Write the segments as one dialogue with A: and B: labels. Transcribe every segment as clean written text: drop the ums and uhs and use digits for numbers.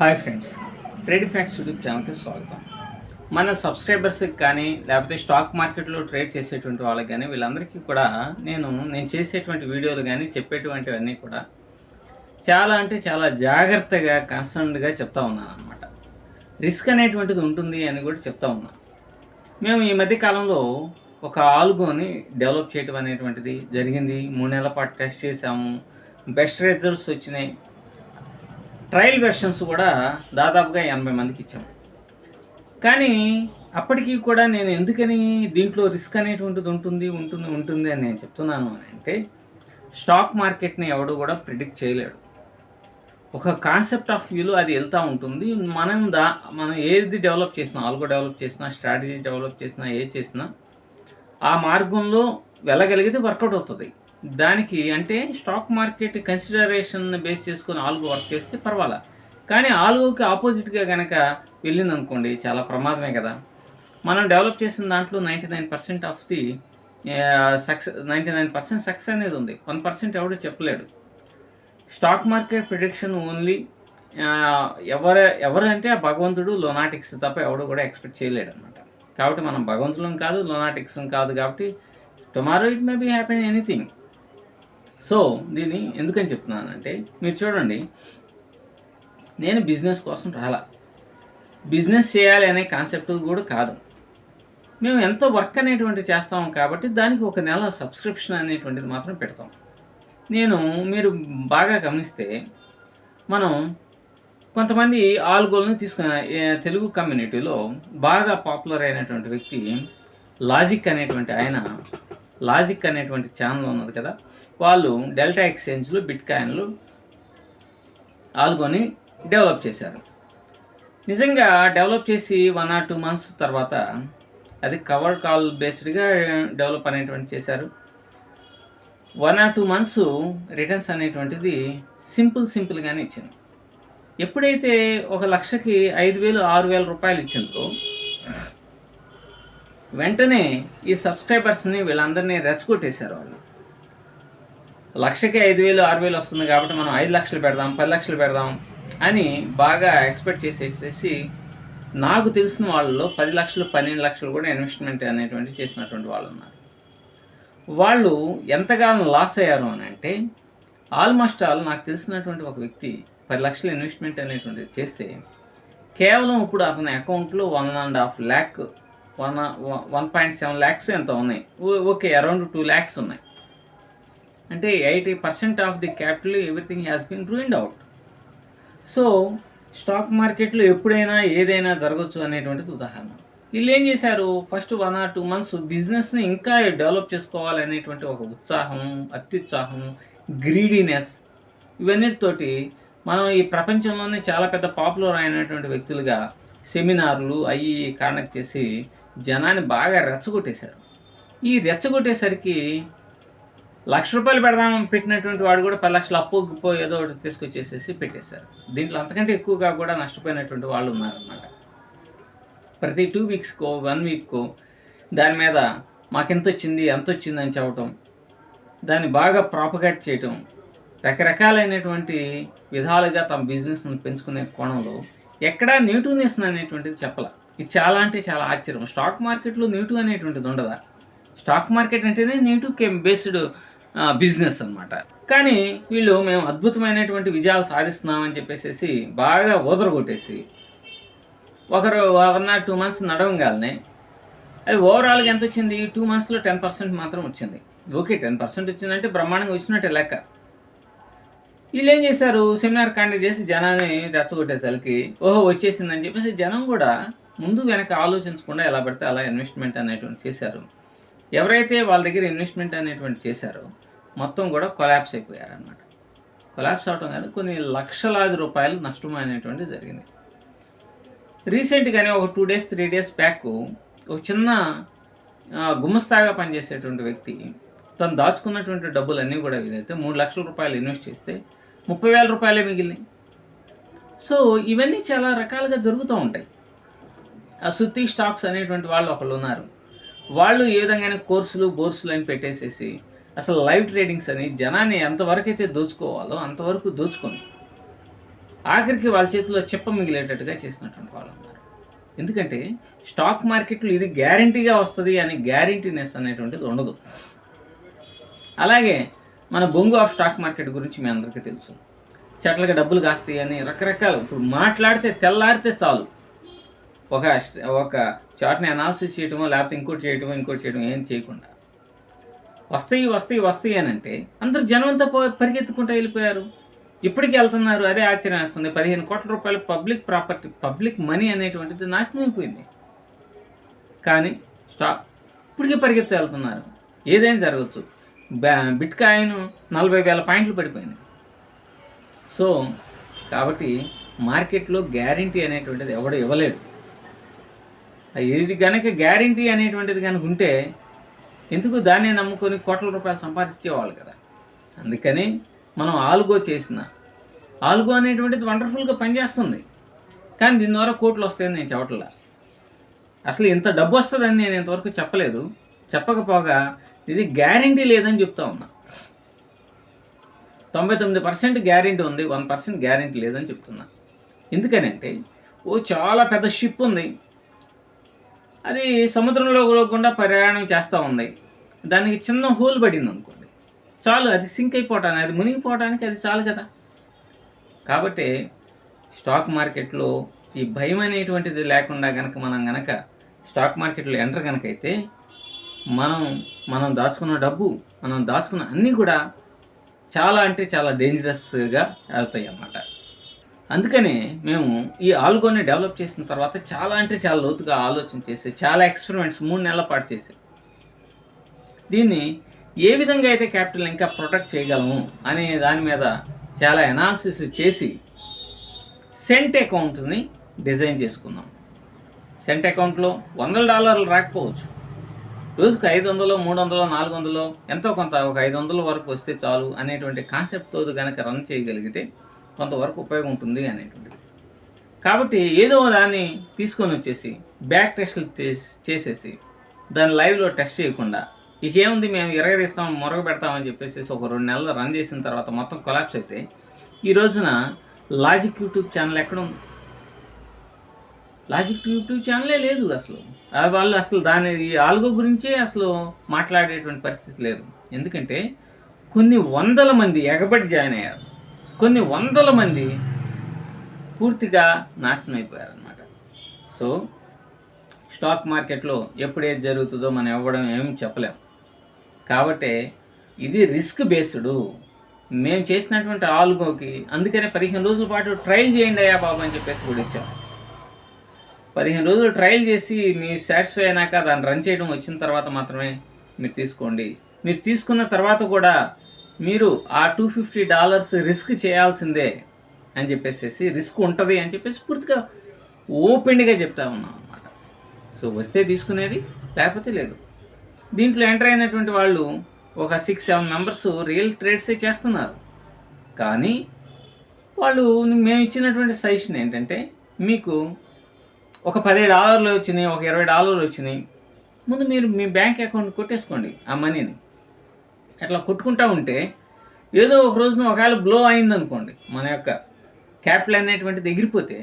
A: Hi friends, trade facts YouTube ఛానల్కి స్వాగతం. మన సబ్స్క్రైబర్స్కి కానీ లేకపోతే స్టాక్ మార్కెట్లో ట్రేడ్ చేసేటువంటి వాళ్ళకి కానీ వీళ్ళందరికీ కూడా నేను చేసేటువంటి వీడియోలు కానీ చెప్పేటువంటివన్నీ కూడా చాలా అంటే చాలా జాగ్రత్తగా కన్సర్న్డ్గా చెప్తా ఉన్నాను అనమాట. రిస్క్ అనేటువంటిది ఉంటుంది అని కూడా చెప్తా ఉన్నాను. మేము ఈ మధ్య కాలంలో ఒక ఆల్గోని డెవలప్ చేయడం అనేటువంటిది జరిగింది. 3 నెలల పాటు టెస్ట్ చేసాము, బెస్ట్ రిజల్ట్స్ వచ్చినాయి. ట్రయల్ వెర్షన్స్ కూడా దాదాపుగా 80 మందికి ఇచ్చాము. కానీ అప్పటికి కూడా నేను ఎందుకని దీంట్లో రిస్క్ అనేటువంటిది ఉంటుంది అని నేను చెప్తున్నాను అని అంటే, స్టాక్ మార్కెట్ని ఎవడు కూడా ప్రిడిక్ట్ చేయలేడు. ఒక కాన్సెప్ట్ ఆఫ్ వ్యూలో అది వెళ్తూ ఉంటుంది. మనం ఏది డెవలప్ చేసినా, ఆల్గో డెవలప్ చేసినా, స్ట్రాటజీ డెవలప్ చేసినా, ఏది చేసినా ఆ మార్గంలో వెళ్ళగలిగితే వర్కౌట్ అవుతుంది. దానికి అంటే స్టాక్ మార్కెట్ కన్సిడరేషన్ బేస్ చేసుకొని ఆల్గో వర్క్ చేస్తే పర్వాలా. కానీ ఆల్గోకి ఆపోజిట్గా కనుక వెళ్ళిందనుకోండి చాలా ప్రమాదమే కదా. మనం డెవలప్ చేసిన దాంట్లో 99% ఆఫ్ ది 99% సక్సెస్ అనేది ఉంది. 1% ఎవడు చెప్పలేడు. స్టాక్ మార్కెట్ ప్రిడిక్షన్ ఓన్లీ ఎవరంటే ఆ భగవంతుడు, లోనాటిక్స్ తప్ప ఎవడు కూడా ఎక్స్పెక్ట్ చేయలేడు అనమాట. కాబట్టి మనం భగవంతులం కాదు, లోనాటిక్స్ కాదు. కాబట్టి tomorrow it may be happen anything. So దీన్ని ఎందుకని చెప్తున్నానంటే, మీరు చూడండి, నేను బిజినెస్ కోసం రాలా, బిజినెస్ చేయాలి అనే కాన్సెప్ట్ కూడా కాదు. మేము ఎంతో వర్క్ అనేటువంటిది చేస్తాం కాబట్టి దానికి ఒక నెల సబ్స్క్రిప్షన్ అనేటువంటిది మాత్రం పెడతాం. మీరు బాగా గమనిస్తే మనం కొంతమంది ఆల్గోల్ని తీసుకున్న తెలుగు కమ్యూనిటీలో బాగా పాపులర్ అయినటువంటి వ్యక్తి లాజిక్ అనేటువంటి ఛానల్ ఉన్నది కదా. వాళ్ళు డెల్టా ఎక్స్చేంజ్లు, బిట్ కాయిన్లు, ఆల్గోని డెవలప్ చేశారు. నిజంగా డెవలప్ చేసి 1 or 2 months తర్వాత అది కవర్ కాల్ బేస్డ్గా డెవలప్ అనేటువంటి చేశారు. 1 or 2 months రిటర్న్స్ అనేటువంటిది సింపుల్గానే ఇచ్చింది. ఎప్పుడైతే 1,00,000కి 5,000, 6,000 రూపాయలు ఇచ్చిందో వెంటనే ఈ సబ్స్క్రైబర్స్ని వీళ్ళందరినీ రెచ్చగొట్టేశారు. వాళ్ళు 1,00,000కి 5,000, 6,000 వస్తుంది కాబట్టి మనం 5 లక్షలు పెడదాం, 10 లక్షలు పెడదాం అని బాగా ఎక్స్పెక్ట్ చేసేసి, నాకు తెలిసిన వాళ్ళలో 10 లక్షలు, 12 లక్షలు కూడా ఇన్వెస్ట్మెంట్ అనేటువంటి చేసినటువంటి వాళ్ళు ఉన్నారు. వాళ్ళు ఎంతగానో లాస్ అయ్యారు అని అంటే, ఆల్మోస్ట్ ఆల్ నాకు తెలిసినటువంటి ఒక వ్యక్తి 10 లక్షలు ఇన్వెస్ట్మెంట్ అనేటువంటిది చేస్తే కేవలం ఇప్పుడు అతని అకౌంట్లో 1.5 lakh 1.7 lakhs ఎంత ఉన్నాయి, ఓకే అరౌండ్ 2 lakhs ఉన్నాయి. అంటే 80% of the capital everything has been ruined out. So stock మార్కెట్లో ఎప్పుడైనా ఏదైనా జరగచ్చు అనేటువంటిది ఉదాహరణ. వీళ్ళు ఏం చేశారు, ఫస్ట్ 1 or 2 months బిజినెస్ని ఇంకా డెవలప్ చేసుకోవాలనేటువంటి ఒక ఉత్సాహం, అత్యుత్సాహం, గ్రీడీనెస్, ఇవన్నిటితోటి మనం ఈ ప్రపంచంలోనే చాలా పెద్ద పాపులర్ అయినటువంటి వ్యక్తులుగా సెమినార్లు అవి కండక్ట్ చేసి జనాన్ని బాగా రెచ్చగొట్టేశారు. ఈ రెచ్చగొట్టేసరికి ₹1,00,000 పెడదాం పెట్టినటువంటి వాడు కూడా 10 లక్షలు అప్పు ఏదో ఒకటి తీసుకొచ్చేసేసి పెట్టేశారు. దీంట్లో అంతకంటే ఎక్కువగా కూడా నష్టపోయినటువంటి వాళ్ళు ఉన్నారన్నమాట. ప్రతి 2 weeksకో 1 weekకో దాని మీద మాకెంత వచ్చింది ఎంత వచ్చిందని చెప్పటం, దాన్ని బాగా ప్రాపగేట్ చేయటం, రకరకాలైనటువంటి విధాలుగా తమ బిజినెస్ని పెంచుకునే కోణంలో ఎక్కడా నెగిటివ్నెస్ అనేటువంటిది చెప్పాల. ఇది చాలా అంటే చాలా ఆశ్చర్యం. స్టాక్ మార్కెట్లో నెగిటివ్ అనేటువంటిది ఉండదా? స్టాక్ మార్కెట్ అంటేనే నెగిటివ్ బేస్డ్ బిజినెస్ అనమాట. కానీ వీళ్ళు మేము అద్భుతమైనటువంటి విజయాలు సాధిస్తున్నామని చెప్పేసి బాగా ఊదరగొట్టేసి ఒకరు 1 or 2 months నడవంగానే అది ఓవరాల్గా ఎంత వచ్చింది, 2 monthsలో 10% మాత్రం వచ్చింది. ఓకే, 10% వచ్చిందంటే బ్రహ్మాండంగా వచ్చినట్టే లెక్క. వీళ్ళు ఏం చేశారు, సెమినార్ కండక్ట్ చేసి జనాన్ని రెచ్చగొట్టేసరికి ఓహో వచ్చేసిందని చెప్పేసి జనం కూడా ముందు వెనక ఆలోచించకుండా ఎలా పడితే అలా ఇన్వెస్ట్మెంట్ అనేటువంటి చేశారు. ఎవరైతే వాళ్ళ దగ్గర ఇన్వెస్ట్మెంట్ అనేటువంటి చేశారో మొత్తం కూడా కొలాప్స్ అయిపోయారనమాట. కొలాప్స్ అవటం కానీ కొన్ని లక్షలాది రూపాయలు నష్టం అనేటువంటిది జరిగింది. రీసెంట్గానే ఒక 2 days 3 days బ్యాక్ ఒక చిన్న గుమస్తాగా పనిచేసేటువంటి వ్యక్తి తను దాచుకున్నటువంటి డబ్బులన్నీ కూడా వీలైతే 3 లక్షల రూపాయలు ఇన్వెస్ట్ చేస్తే 30,000 రూపాయలే మిగిలినాయి. సో ఇవన్నీ చాలా రకాలుగా జరుగుతూ ఉంటాయి. ఆ సుత్తి స్టాక్స్ అనేటువంటి వాళ్ళు ఒకళ్ళు ఉన్నారు. వాళ్ళు ఏ విధంగానే బోర్సులు అని పెట్టేసేసి అసలు లైవ్ ట్రేడింగ్స్ అని జనాన్ని ఎంతవరకు అయితే దోచుకోవాలో అంతవరకు దోచుకొని ఆఖరికి వాళ్ళ చేతిలో చెప్ప మిగిలేటట్టుగా చేసినటువంటి వాళ్ళు ఉన్నారు. ఎందుకంటే స్టాక్ మార్కెట్లో ఇది గ్యారంటీగా వస్తుంది అని గ్యారంటీనెస్ అనేటువంటిది ఉండదు. అలాగే మన బొంగు ఆఫ్ స్టాక్ మార్కెట్ గురించి మీ అందరికీ తెలుసు. చెట్లకి డబ్బులు కాస్తాయి అని రకరకాలు, ఇప్పుడు మాట్లాడితే తెల్లారితే చాలు ఒక చార్ట్ని అనాలిసిస్ చేయటమో లేకపోతే ఇంకోటి చేయటమో ఏం చేయకుండా వస్తాయి అని అంటే అందరూ జనమంతా పరిగెత్తుకుంటూ వెళ్ళిపోయారు. ఇప్పటికీ వెళ్తున్నారు. అదే ఆశ్చర్యం వేస్తుంది. 15 కోట్ల రూపాయల పబ్లిక్ ప్రాపర్టీ, పబ్లిక్ మనీ అనేటువంటిది నాశనం అయిపోయింది. కానీ ఇప్పటికీ పరిగెత్తి వెళ్తున్నారు. ఏదైనా జరగచ్చు. బిట్ కాయిన్ 40,000 పాయింట్లు పడిపోయింది. సో కాబట్టి మార్కెట్లో గ్యారంటీ అనేటువంటిది ఎవడు ఇవ్వలేడు. ఇది కనుక గ్యారంటీ అనేటువంటిది కనుక ఉంటే ఎందుకు దాన్ని నమ్ముకొని కోట్ల రూపాయలు సంపాదించేవాళ్ళు కదా. అందుకని మనం ఆల్గో అనేటువంటిది వండర్ఫుల్గా పనిచేస్తుంది. కానీ దీని ద్వారా కోట్లు వస్తాయని నేను చెప్పట్లా. అసలు ఇంత డబ్బు వస్తుందని నేను ఇంతవరకు చెప్పలేదు. చెప్పకపోగా ఇది గ్యారంటీ లేదని చెప్తా ఉన్నా. 99% గ్యారంటీ ఉంది, 1% గ్యారంటీ లేదని చెప్తున్నా. ఎందుకనంటే చాలా పెద్ద షిప్ ఉంది, అది సముద్రంలో గుండా ప్రయాణం చేస్తూ ఉంది. దానికి చిన్న హోల్ పడింది అనుకోండి, చాలు అది సింక్ అయిపోవటానికి, అది మునిగిపోవడానికి అది చాలు కదా. కాబట్టి స్టాక్ మార్కెట్లో ఈ భయం అనేటువంటిది లేకుండా కనుక మనం స్టాక్ మార్కెట్లో ఎంటర్ కనుక అయితే మనం దాచుకున్న డబ్బు, మనం దాచుకున్న అన్నీ కూడా చాలా అంటే చాలా డేంజరస్గా అవుతాయి అన్నమాట. అందుకనే మేము ఈ ఆల్గోని డెవలప్ చేసిన తర్వాత చాలా అంటే చాలా లోతుగా ఆలోచన చేసి చాలా ఎక్స్పెరిమెంట్స్ 3 నెలల పాటు చేసి దీన్ని ఏ విధంగా అయితే క్యాపిటల్ ఇంకా ప్రొటెక్ట్ చేయగలము అనే దాని మీద చాలా అనాలిసిస్ చేసి సెంట్ అకౌంట్ని డిజైన్ చేసుకున్నాం. సెంట్ అకౌంట్లో $100 రాకపోవచ్చు, రోజుకు 500, 300, 400 ఎంతో కొంత ఒక 500 వరకు వస్తే చాలు అనేటువంటి కాన్సెప్ట్తో కనుక రన్ చేయగలిగితే కొంతవరకు ఉపయోగం ఉంటుంది అనేటువంటిది. కాబట్టి ఏదో దాన్ని తీసుకొని వచ్చేసి బ్యాక్ టెస్టులు చేసేసి దాన్ని లైవ్లో టెస్ట్ చేయకుండా ఇకేముంది మేము ఇరగదీస్తాం మొరగ పెడతామని చెప్పేసి ఒక 2 నెలలు రన్ చేసిన తర్వాత మొత్తం కొలాప్స్ అయితే ఈ రోజున లాజిక్ యూట్యూబ్ ఛానల్ ఎక్కడ ఉంది? లాజిక్ యూట్యూబ్ ఛానలే లేదు అసలు. వాళ్ళు అసలు ఈ ఆల్గో గురించే అసలు మాట్లాడేటువంటి పరిస్థితి లేదు. ఎందుకంటే కొన్ని వందల మంది ఎగబడి జాయిన్ అయ్యారు, కొన్ని వందల మంది పూర్తిగా నాశనం అయిపోయారన్నమాట. సో స్టాక్ మార్కెట్లో ఎప్పుడు ఏది జరుగుతుందో మనం ఇవ్వడం ఏమి చెప్పలేం. కాబట్టి ఇది రిస్క్ బేస్డ్. మేము చేసినటువంటి ఆల్గోకి అందుకనే 15 రోజుల పాటు ట్రయల్ చేయండి అయ్యా బాబు అని చెప్పేసి కూడా ఇచ్చాం. 15 రోజులు ట్రయల్ చేసి మీరు సాటిస్ఫై అయినాక దాన్ని రన్ చేయడం వచ్చిన తర్వాత మాత్రమే మీరు తీసుకోండి. మీరు తీసుకున్న తర్వాత కూడా మీరు ఆ $250 రిస్క్ చేయాల్సిందే అని చెప్పేసి, రిస్క్ ఉంటుంది అని చెప్పేసి పూర్తిగా ఓపెన్గా చెప్తా ఉన్నాం అన్నమాట. సో వస్తే తీసుకునేది, లేకపోతే లేదు. దీంట్లో ఎంటర్ అయినటువంటి వాళ్ళు ఒక 6-7 మెంబర్స్ రియల్ ట్రేడ్సే చేస్తున్నారు. కానీ వాళ్ళు మేము ఇచ్చినటువంటి సజెషన్ ఏంటంటే, మీకు ఒక $17 వచ్చినాయి, ఒక $20 వచ్చినాయి, ముందు మీరు మీ బ్యాంక్ అకౌంట్ కొట్టేసుకోండి ఆ మనీని. అట్లా కొట్టుకుంటూ ఉంటే ఏదో ఒక రోజున ఒకవేళ బ్లో అయిందనుకోండి, మన యొక్క క్యాపిటల్ అనేటువంటిది ఎగిరిపోతే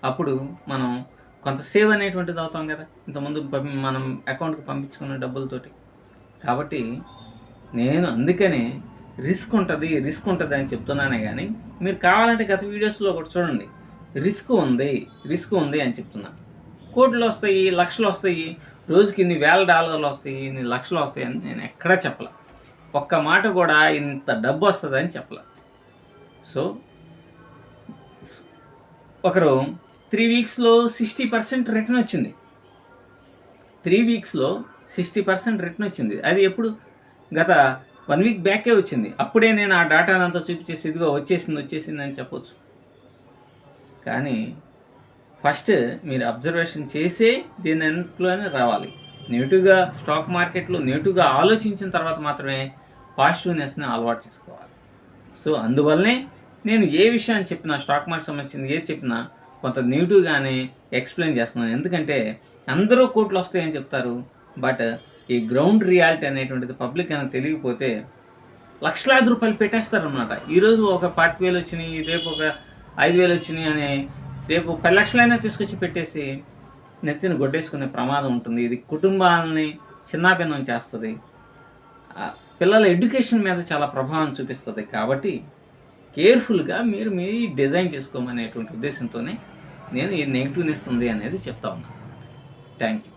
A: అప్పుడు మనం కొంత సేవ్ అనేటువంటిది అవుతాం కదా, ఇంతకుముందు మనం అకౌంట్కి పంపించుకున్న డబ్బులతోటి. కాబట్టి నేను అందుకనే రిస్క్ ఉంటుంది అని చెప్తున్నానే కానీ, మీరు కావాలంటే గత వీడియోస్లో ఒకటి చూడండి, రిస్క్ ఉంది అని చెప్తున్నా. కోట్లు వస్తాయి, లక్షలు వస్తాయి, రోజుకి ఇన్ని $1,000 వస్తాయి, ఇన్ని లక్షలు వస్తాయి అని నేను ఎక్కడా చెప్పలే. ఒక్క మాట కూడా ఇంత డబ్బు వస్తుందని చెప్పలే. సో ఒకరు 3 వీక్స్లో 60% రిటర్న్ వచ్చింది. 3 వీక్స్లో 60% రిటర్న్ వచ్చింది. అది ఎప్పుడు? గత 1 వీక్ బ్యాకే వచ్చింది. అప్పుడే నేను ఆ డేటాను అంతా చూపించేసి ఇదిగో వచ్చేసింది అని చెప్పొచ్చు. కానీ ఫస్ట్ మీరు అబ్జర్వేషన్ చేసే దీని అన్నింటిలోనే రావాలి. నెగిటివ్గా స్టాక్ మార్కెట్లో నెగిటివ్గా ఆలోచించిన తర్వాత మాత్రమే పాజిటివ్నెస్ని అలవాటు చేసుకోవాలి. సో అందువల్లనే నేను ఏ విషయాన్ని చెప్పినా, స్టాక్ మార్కెట్ సంబంధించింది ఏది చెప్పినా కొంత నెగిటివ్గానే ఎక్స్ప్లెయిన్ చేస్తున్నాను. ఎందుకంటే అందరూ కోట్లు వస్తాయని చెప్తారు, బట్ ఈ గ్రౌండ్ రియాలిటీ అనేటువంటిది పబ్లిక్ అని తెలియకపోతే లక్షలాది రూపాయలు పెట్టేస్తారనమాట. ఈరోజు ఒక 25,000 వచ్చినాయి, రేపు ఒక 5,000 వచ్చినాయి అని రేపు 10 లక్షలైనా తీసుకొచ్చి పెట్టేసి నెత్తిని గొడ్డేసుకునే ప్రమాదం ఉంటుంది. ఇది కుటుంబాలని చిన్నాభిన్నం చేస్తుంది. పిల్లల ఎడ్యుకేషన్ మీద చాలా ప్రభావం చూపిస్తుంది. కాబట్టి కేర్ఫుల్గా మీరు మీ డిజైన్ చేసుకోమనేటువంటి ఉద్దేశంతోనే నేను ఈ నెగిటివ్నెస్ ఉంది అనేది చెప్తా ఉన్నాను. Thank you.